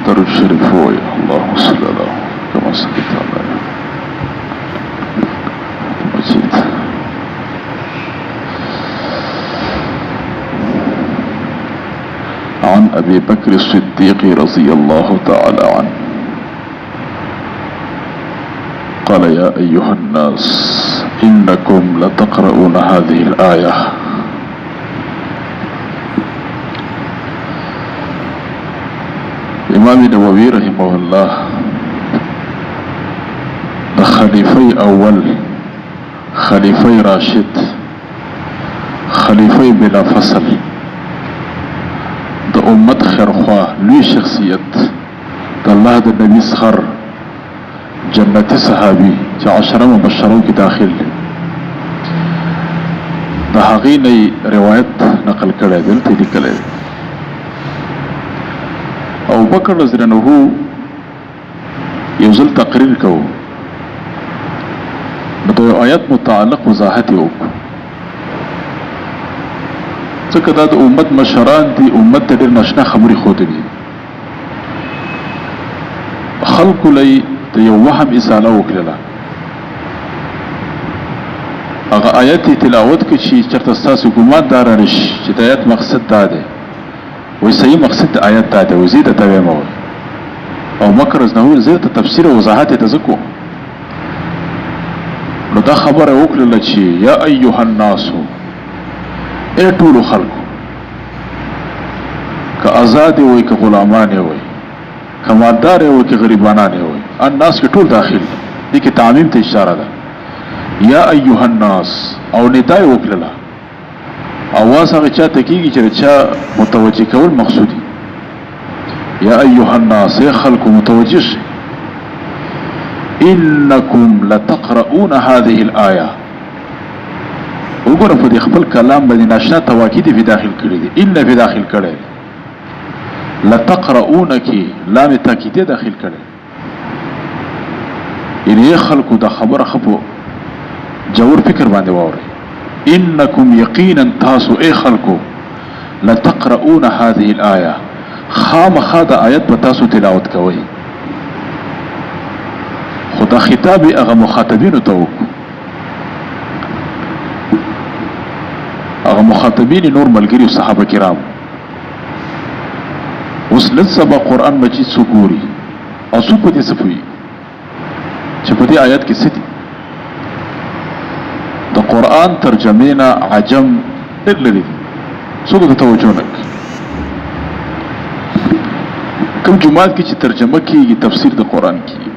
درود شريف وي اللهم صل على كما صليت على مجيد. عن أبي بكر الصديق رضي الله تعالى عنه قال يا أيها الناس إنكم لتقرؤون هذه الآية امام نووي رحمه الله خليفي اول خليفي راشد خليفي بلا فصل د امت خیرخوا لوی شخصیت د الله د نبی سخر جنتی صحابی چې 10 مبشرو کې داخل د هغې نه روایت نقل کړی دلته لیکلی ابو بکر رضی الله عنه یو ځل تقریر کوو د آیات متعلق وضاحت وکړو ځکه دا د امت مشران دي امت ته ډېر ناشنا خبرې ښودلي خلکو له د یو وهم اصاله وکړله هغه آیت تلاوت کې چې چېرته ستاسو ګمان دا رانشي چې د آیت مقصد دا دی وی صحیح مقصد د آیت دا دی وزید ته ویم او مکر از نهو زیر ته تفسیر او وضاحت ته ذکو نو دا خبره وکړله چې یا ایها الناس ای ټولو خلکو که آزاد وي که غلامان وي که مالدار وي که غریبانان وي الناس کې ټول داخل دي کې تعمیم ته اشاره ده یا ایها الناس او ندای وکړله اواز هغه چاته کیږي چې چا متوجه کول مقصودی یا ایها الناس خلق متوجه شي انکم لتقرؤون هذه الايه وګوره په خپل کلام باندې ناشنا تواکید په داخل کړی دي ان په داخل کړی لتقرؤون کی لام تاکید داخل کړی یې خلق د خبره خپو جوور فکر باندې ووري انکم یقینا تاسو ای خلقو لتقرؤون هذه الايه خامخا د آیت په تاسو تلاوت کوئ خدا خطاب هغه مخاطبینو ته وکړو هغه مخاطبین نور ملګری صحابه کرام اوس نن سبا قرآن مجید څوک ګوري او څوک په دې څه پوهېږي چې په دې آیت کې څه دي د قرآن ترجمه عجم ډېر لري څوک ته توجه نه کوي کوم جماعت کې چې ترجمه کیږي تفسیر د قرآن کیږي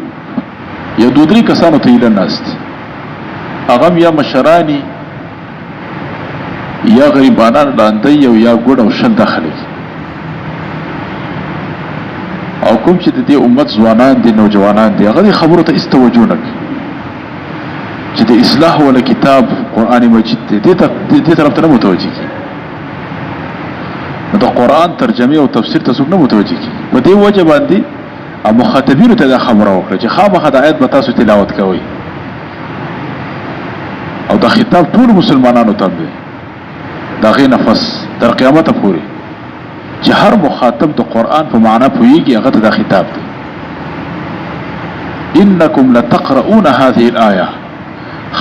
یا دو درې کسانو ته ایله ناست هغه یا مشرانی یا غریبانان لاندې یو یا ګوډ او شل داخلي او کوم چې د دې امت ځوانان دي نوجوانان دي هغه خبرو ته هیڅ توجه نه کوي چې د اصلاح ولا کتاب قرآن مجید دې طرف ته نه متوجه کی د قرآن ترجمه او تفسیر ته څوک نه متوجه کی په دې وجه باندې مخاطبینو ته دا خبره وکړه چې خامخا د آیت به تاسو تلاوت کوئ او دا خطاب ټول مسلمانانو ته دی دا غي نفس تر قیامت پورې چې هر مخاطب د قرآن په معنا پوهیږي هغه ته دا خطاب دی انکم لتقرؤون هذه الايه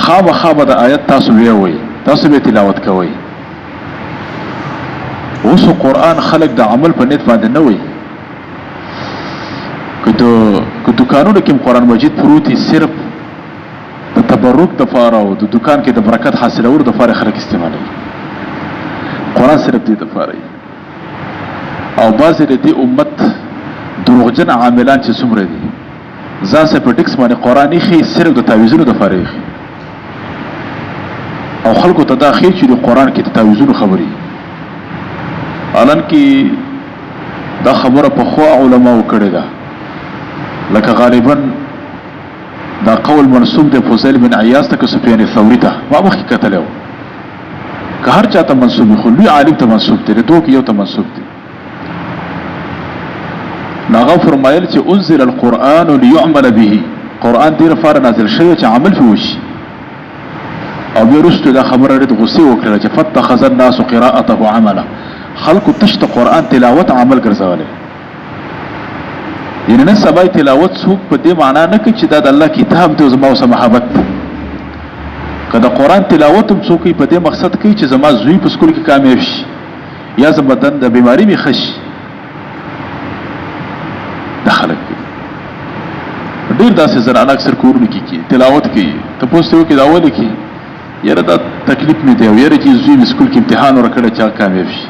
خامخا به د آیت تاسو ویوي تاسو به تلاوت کوئ اوس قرآن خلق د عمل په نیت باندې نه وي که دکانونو کې قرآن مجید پروتي صرف د تبرک د فاره او د دکان کې د برکت حاصلولو د فاره خلک استعمالوي قرآن صرف دې د فاره او بعضې د دې امت دروغجن عاملان چې څومره دي ځان سه په ټکس باندې قرآن ایښي صرف د تعویذونو د فاره ایښي او خلکو ته دا ښیي چې د قرآن کې د تعویذونو خبرې الان کې دا خبره پخوا علماو کړې ده لکه غالبا دا قول منسوب دی فضیل بن عیاض ته که سفیان ثوری ته ما مخکې کتلی و که هر چا ته منسوب وي خو لوی عالم ته منسوب دی د دوه کې یو ته منسوب دی نو هغه فرمایل چې انزل القرآن لیعمل به قرآن دې لپاره نازل شوی چې عمل پرې وشي او بیا وروسته دا خبره ډېر غصې وکړله چې فاتخذ الناس قراءته عملا خلکو تش د قرآن تلاوت عمل ګرځولی یعنی نن سبا تلاوت څوک په دې معنا نه کوي چې دا د الله کتاب دی او زما اوسه محبت دی. که د قرآن تلاوت هم څوک په دې مقصد کوي چې زما زوی په سکول کې کامیاب شي یا زما بدن د بیماری مې ښه شي، دا خلک کوي. ډېر داسې زنانه اکثر کورونو کې تلاوت کوي، تپوس ته وکړي دا ولې کوي؟ یاره دا تکلیف مې دی او یاره چې زوی مې سکول کې امتحان ورکړی چې هغه کامیاب شي.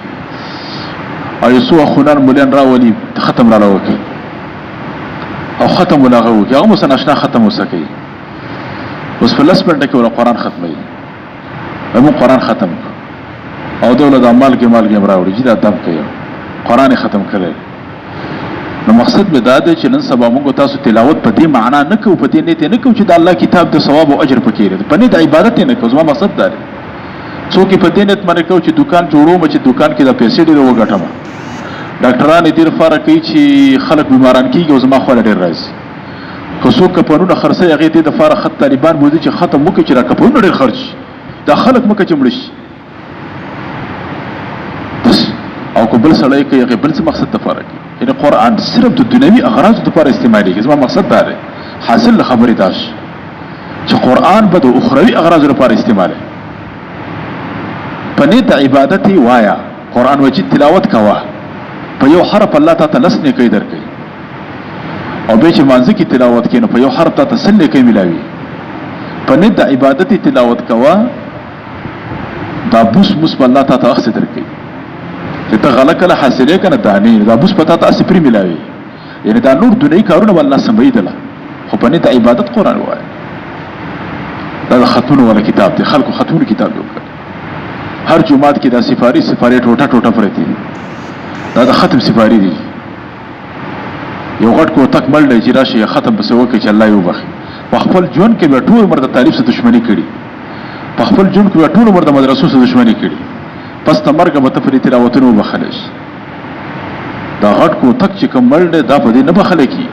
او یو څو اخونان مولیان راولي ختم راله وکړي او ختم ولا هغه وکړي، هغه مثلا اشنا ختم وسه کوي. اوس په 10 منټه کې ولا قرآن ختموي، موږ قرآن ختم او دولت مالګې راوړي چې دا دم کوي قرآن ختم کړي. نو مقصد مې دا دی چې نن سبا موږ تاسو تلاوت په دې معنا نه کوو، په دې نیت نه کوو چې د الله کتاب د ثواب او اجر پکې لري، په نیت عبادت نه کوو. زما مقصد دا دی څوک په دې نیت باندې کوي چې دکان جوړوم چې دکان کې د پیسې ډېر وګټم. ډاکټران دې لپاره کوي چې خلک بیماران کیږي او زما خپل ډېر راځي. که څوک کپنونه خرڅي هغه دې د لپاره خط طالبان بوزي چې ختم وکړي چې را کپنونه ډېر خرچ دا خلک مکه چې مړ شي. بس او کو بل سړی کوي هغه بل څه مقصد لپاره کوي. یعنی قرآن صرف د دنیوي اغراض لپاره استعمالېږي. زما مقصد دا دی حاصل خبرې دا شي چې قرآن به د اخروي اغراض لپاره استعمالوي. په نیت عبادت وایا قرآن مجید تلاوت کوه، په یو حرف الله تعالی لس نیکۍ درکوي. او به چې مانځه کې تلاوت کوي نو په یو حرف تعالی سل نیکۍ ملاوي. په نیت عبادت تلاوت کوه دا بوس په الله تعالی اخذ درکوي چې ته غلط کله حاصلې کنه دانی دا بوس پتا تاسو پری ملاوي. یعنی دا نور دنیوي کارونه والله سمېدله، خو په نیت عبادت قرآن وایي. دا ختمونه ولا کتاب دی، خلکو ختمونه کتاب وکړي. هر جمعات کې دا سفاری ټوټه پرتی دا د ختم سفاری دی. یو غټ کو تک مړ دی چې راشي ختم بس وکړي چې الله یو بخي. په خپل ژوند کې به ټول عمر د تعریف سره دښمنی کړي، په خپل ژوند کې به ټول عمر د مدرسو سره دښمنی کړي، پس ته مرګ به ته پرې تلاوتونه وبخلی شي. دا غټ کو تک چې کوم مړ دی دا په دې نه بخلی کي.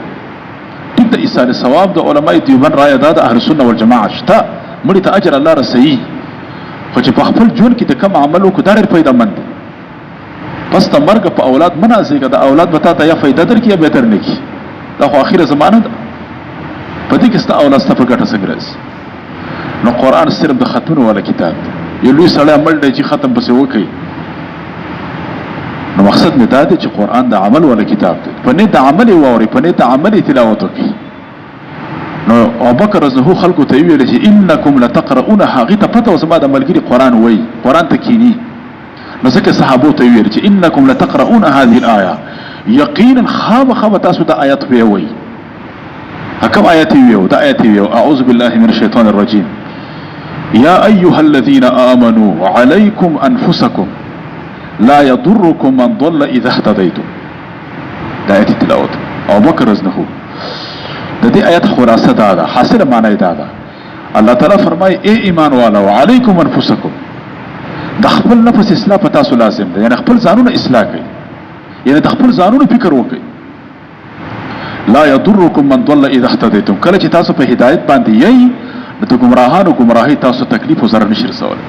ټیک د ایصال ثواب د علماء دیوبند رایه دا د اهل سنت والجماعت شته، مړي ته اجر الله رسوي. خو چې په خپل ژوند کې د کوم عمل وکړو دا ډېر فایدهمند دی. پس ته مرګ په اولاد مه نازېږه، د اولاد به تا ته یا فایده درکړي یا بهتر نه کړي. دا خو اخره زمانه ده، په دې کې ستا اولاد ستا په ګټه څنګه راځي. نو قرآن صرف د ختمونو والا کتاب دی. یو لوی سړی مړ دی چې ختم پسې وکړي، نو مقصد مې دا دی چې قرآن د عمل والا کتاب دی. په نیت د عمل یې واورئ، په نیت د عمل یې تلاوت وکړي. نو ابوبکر رضی الله خلکو ته ویل چې انکم لتقرؤون، هغې ته پته وه زما د ملګري قرآن وایي، قرآن ته کینی. نو ځکه صحابو ته ویل چې انکم لتقرؤون هذه الآیه، یقینا خامخا تاسو د آیت ویوئ. کوم آیت ویو؟ دا آیت ویو اعوذ بالله من الشیطان الرجیم یا ایها الذین آمنوا علیکم انفسکم لا یضرکم من ضل اذا اهتدیتم. دا آیت تلاوت ابوبکر رضی الله. د دې آیت خلاصه دا ده، حاصله معنی دا ده. الله تعالی فرمایي اے ایمان والو علیکم انفسکم، د خپل نفس اصلاح په تاسو لازم ده. یعنی خپل ځانونه اصلاح کړئ، یعنی د خپل ځانونو فکر وکړئ. لا یضرکم من ضل اذا اهتدیتم، کله چې تاسو په هدایت باندې یئ نو د ګمراهانو ګمراهي تاسو تکلیف او ضرر نشي رسولی.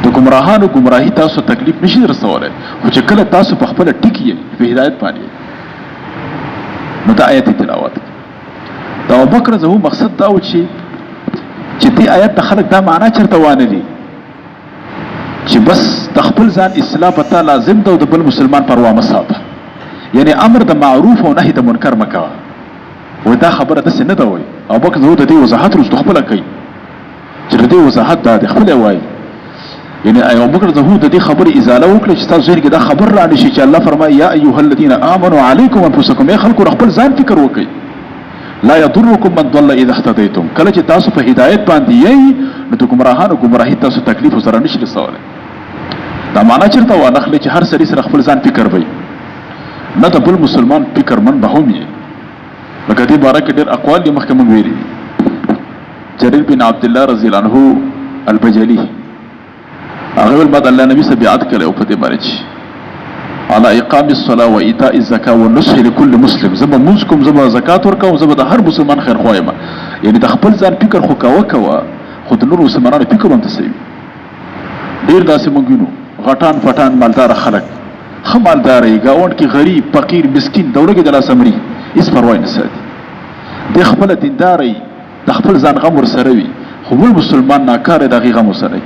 د ګمراهانو ګمراهي تاسو تکلیف نشي رسولی، خو چې کله تاسو په خپله ټیک یئ په هدایت باندې نو دا آیت تلاوت. د ابوبکر زهو مقصد دا و چې دې آیت د خلک دا معنا چېرته وانه دي چې بس د خپل ځان اصلاح په تا لازم ده او د بل مسلمان پروا مه ساته. یعنی امر د معروف او نهي د منکر مه کوه. وایي دا خبره داسې نه ده. وایي ابوبکر زهو د دې وضاحت وروسته خپله کوي چې د دې وضاحت دا دی، خپله وایي. یعنی ابوبکر زهو د دې خبرې ازاله وکړه چې تاسو ذهن کې دا خبر را نه شي چې الله فرمایي یا ایها الذین آمنوا علیکم انفسکم، ای خلکو خپل ځان فکر وکړئ. لا یضرکم من ضل اذا اهتدیتم، کله چې تاسو په هدایت باندې یئ نو د ګمراهانو ګمراهي تاسو تکلیف او ضرر نشي رسولی. دا معنا چېرته وانخلئ چې هر سړي سره خپل ځان فکر وي، نه د بل مسلمان فکرمند به هم یې. لکه دې باره کې ډېر اقوال دي، مخکې موږ ویلي دي. جریر بن عبدالله رضی الله عنه البجلي هغه ویل ما د الله نبي سره بیعت کړی او په دې باندې چې على اقام الصلاه و ایتاء الزکاه والنصح لكل مسلم، زه به مونځ کوم، زه به زکات ورکوم، زه به د هر مسلمان خیر خوا یم. یعنې د خپل ځان فکر خو کوه، خو د نورو مسلمانانو فکر هم داسې وي. ډېر داسې موږ وینو غټان پټان مالداره خلک خمالدار گاوند کی غریب فقیر مسکین دورګه د لاسمري اس پروا نه ساتي د خپل دینداري د خپل ځان غم ور سره وي خو بل مسلمان ناکار دغه غم سره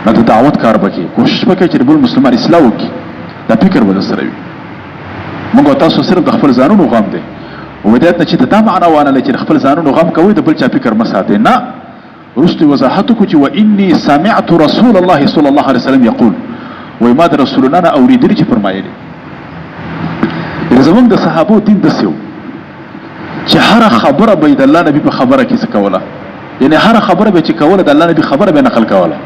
نه د دعوت کار وکي کوشش وکړي چې بل مسلمان اصلاح وکړي دا فکر ول سره وي موږ تاسو صرف د خپل ځانونو غم دي ودایت نه چې دا معنا وانه چې خپل ځانونو غم کوي د بل چا فکر مساته نه رستي وضاحتك واني سمعت رسول الله صلى الله عليه وسلم يقول وما د رسولنا اوریدل چې فرمایلی زمونږ د صحابو دین دسیو چې هر خبره به د الله نبی په خبره کې څه کوله یعنی هر خبره به چې کوله د الله نبی خبره به نقل کوله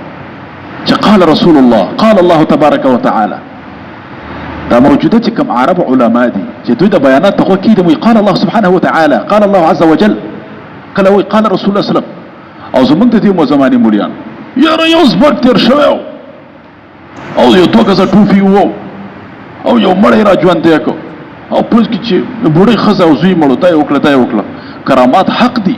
چې قال رسول الله قال الله تبارك وتعالى دا موجوده چې کوم عرب علما دي چې دوی د بیانات ته کوي قال الله سبحانه وتعالى قال الله عز وجل قال رسول الله صلی الله علیه وسلم او زمونږ د دې زمانه مولیان یاره یو زبر تیر شوی او یو دوه کسه ټوفي وو او یو مړی را ژوند دی کو او پوز کې چې بوډۍ ښځه او زوی مړو دا یې وکړه کرامات حق دي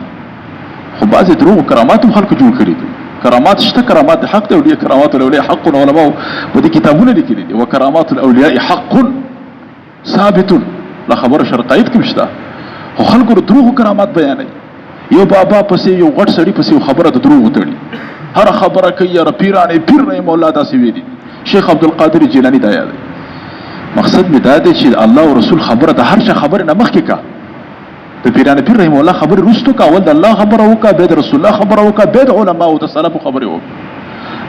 خو بعضې دروغ کرامات هم خلکو جوړ کړي دي کرامات شته کرامات حق دی او دې کرامات الاولیاء حق علماو په دې کتابونه لیکلي دي وکرامات الاولیاء حق ثابت لا خبره شرقایت کې شته خو خلکو دروغ کرامات بیانوي یو بابا پسې یو غټ سړي پسې خبره د دروغ وتړي هر خبره کوي یا پیرانه پیر نه مولا داسې ویلي شیخ عبدالقادر جیلانی دا یاد مقصد می دا دی چې الله او رسول خبره د هر څه خبره نه مخکې کا د پیرانه پیر رحم الله خبره رستو کا ول د الله خبره وکا به د رسول الله خبره وکا به د علما او د سلف خبره وکا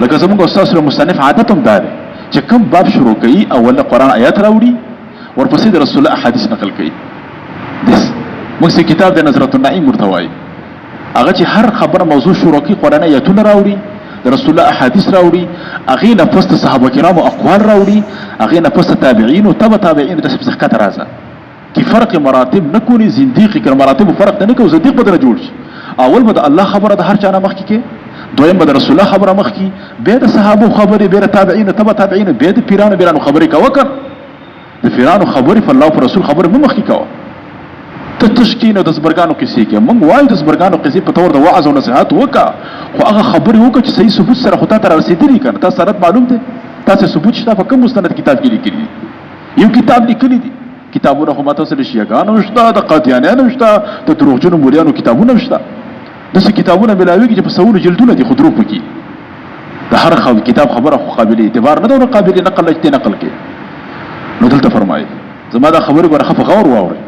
لکه زموږ استاد مصنف عادت هم دا دی چې کوم باب شروع کوي اول قرآن آیات راوړي ورپسې د رسول الله احادیث نقل کوي دس موږ کتاب د نظرۃ النعیم مرتوی هغه چې هر خبره موضوع شروع کوي قرآن آیاتونه راوړي د رسول الله احادیث راوړي هغه نه پس صحابه کرامو اقوال راوړي هغه نه پس تابعین او تبع تابعین د څخه راځه کی فرق مراتب نکونی زنديق کړه مراتب فرق نه کوي زنديق بدل جوړ شي اول به الله خبره د هر چا نه مخ کې دویم به رسول الله خبره مخ کې به د صحابه خبره به تابعین تبع تابعین به د پیرانو خبره کوي د پیرانو خبره په الله او رسول خبره مخ کې کوي ته تشکین او د زبرګانو قصې کې مونږ وایو د زبرګانو قصې په تور د وعظ او نصيحت وکا خو هغه خبرې وکړه چې صحیح ثبوت سره خدای ته رسیدلی کنه تاسو سره معلوم دی تاسو ثبوت شته په کوم مستند کتاب کې لیکلي یو کتاب لیکلی دی کتابونه خو ماته سره شیعاګانو شته د قادیانیانو شته د دروغجنو مولیانو کتابونه شته دغه کتابونه بلاوي چې په سوور جلدونه دي خو دروغ پکې د هر کتاب خبره خو قابل اعتبار نه ده قابل نقل لته نقل کې نو دلته فرمایي زما دا خبره ورخه په غور واوري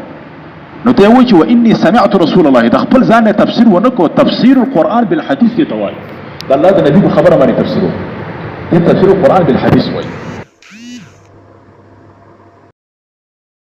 نو ته وایي چې واني سمعت رسول الله د خپل ځان تفسیر ونکو تفسیر القرآن بالحديث ته وایي د الله د نبی خبره باندې تفسیرو دې تفسیر القرآن بالحديث وایي